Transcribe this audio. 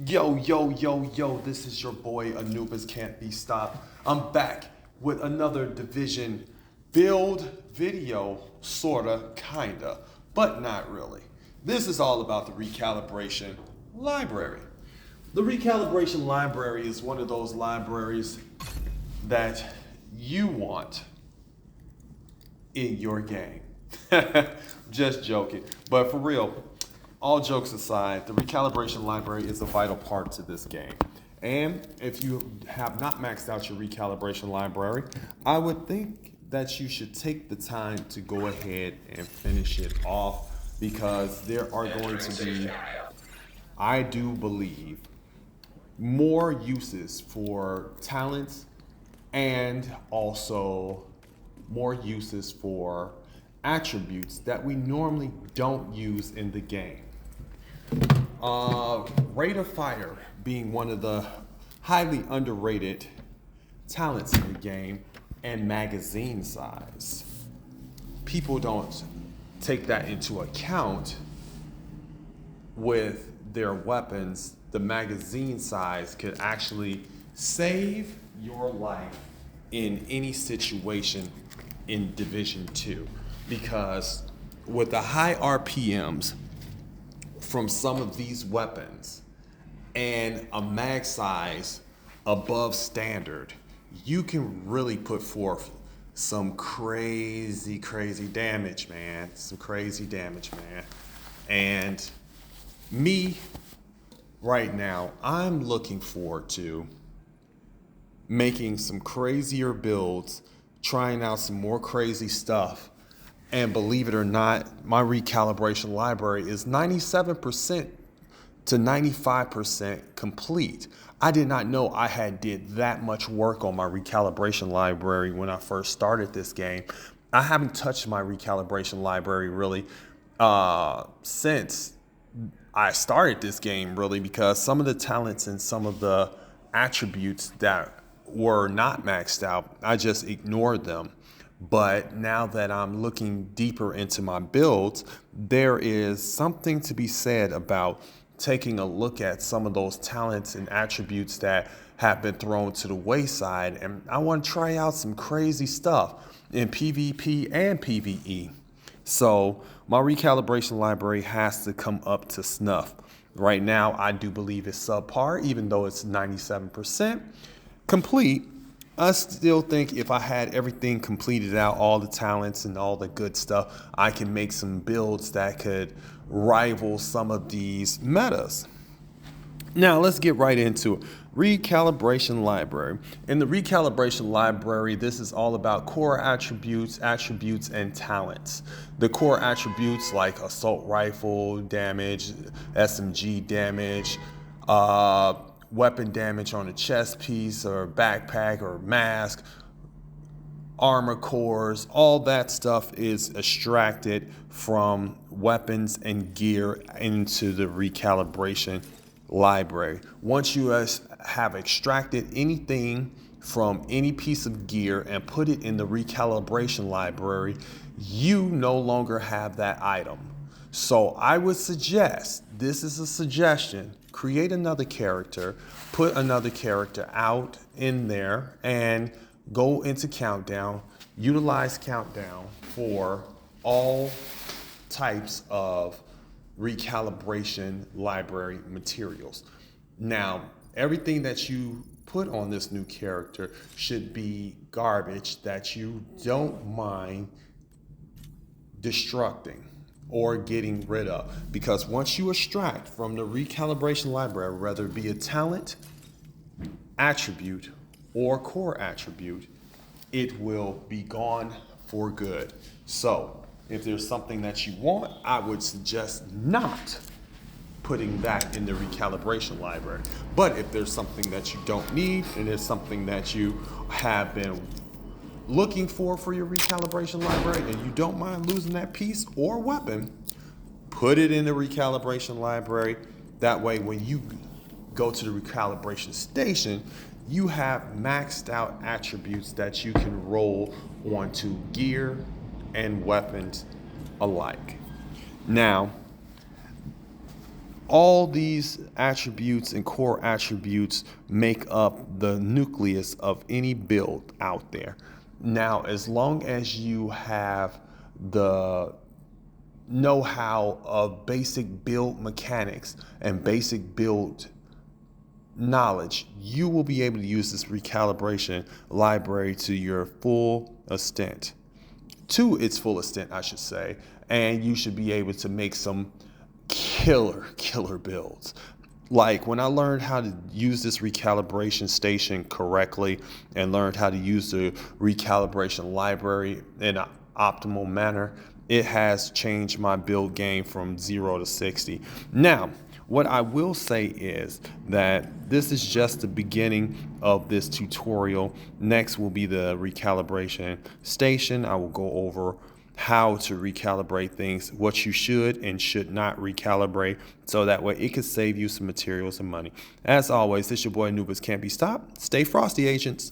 Yo, this is your boy Anubis Can't Be Stopped. I'm back with another division build video, sorta, kinda, but not really. This is all about the recalibration library. The recalibration library is one of those libraries that you want in your game. Just joking. But for real, all jokes aside, the recalibration library is a vital part to this game. And if you have not maxed out your recalibration library, I would think that you should take the time to go ahead and finish it off because there are going to be, I do believe, more uses for talents and also more uses for attributes that we normally don't use in the game. Rate of fire being one of the highly underrated talents in the game, and magazine size. People don't take that into account with their weapons. The magazine size could actually save your life in any situation in Division 2 because with the high RPMs from some of these weapons and a mag size above standard, you can really put forth some crazy damage, man. Some crazy damage, man. And me, right now, I'm looking forward to making some crazier builds, trying out some more crazy stuff. And believe it or not, my recalibration library is 97% to 95% complete. I did not know I had did that much work on my recalibration library when I first started this game. I haven't touched my recalibration library really since I started this game, really, because some of the talents and some of the attributes that were not maxed out, I just ignored them. But now that I'm looking deeper into my builds, there is something to be said about taking a look at some of those talents and attributes that have been thrown to the wayside. And I want to try out some crazy stuff in PvP and PvE. So my recalibration library has to come up to snuff. Right now, I do believe it's subpar, even though it's 97% complete. I still think if I had everything completed out, all the talents and all the good stuff, I can make some builds that could rival some of these metas. Now let's get right into it. Recalibration library. In the recalibration library, this is all about core attributes, and talents. The core attributes like assault rifle damage, SMG damage, weapon damage on a chest piece or backpack or mask, armor cores, all that stuff is extracted from weapons and gear into the recalibration library. Once you have extracted anything from any piece of gear and put it in the recalibration library, you no longer have that item. So I would suggest, this is a suggestion, create another character, put another character out in there, and go into Countdown, utilize Countdown for all types of recalibration library materials. Now, everything that you put on this new character should be garbage that you don't mind destructing or getting rid of, because once you extract from the recalibration library, whether it be a talent, attribute, or core attribute, it will be gone for good. So if there's something that you want, I would suggest not putting that in the recalibration library. But if there's something that you don't need and there's something that you have been looking for your recalibration library and you don't mind losing that piece or weapon, put it in the recalibration library. That way when you go to the recalibration station, you have maxed out attributes that you can roll onto gear and weapons alike. Now, All these attributes and core attributes make up the nucleus of any build out there. Now, as long as you have the know-how of basic build mechanics and basic build knowledge, you will be able to use this recalibration library to your full extent. To its full extent, I should say, and you should be able to make some killer builds. Like when I learned how to use this recalibration station correctly and learned how to use the recalibration library in an optimal manner, it has changed my build game from 0 to 60. Now, what I will say is that this is just the beginning of this tutorial. Next will be the recalibration station. I will go over how to recalibrate things, what you should and should not recalibrate, so that way it could save you some materials and money. As always, this your boy Anubis Can't Be Stopped. Stay frosty, agents.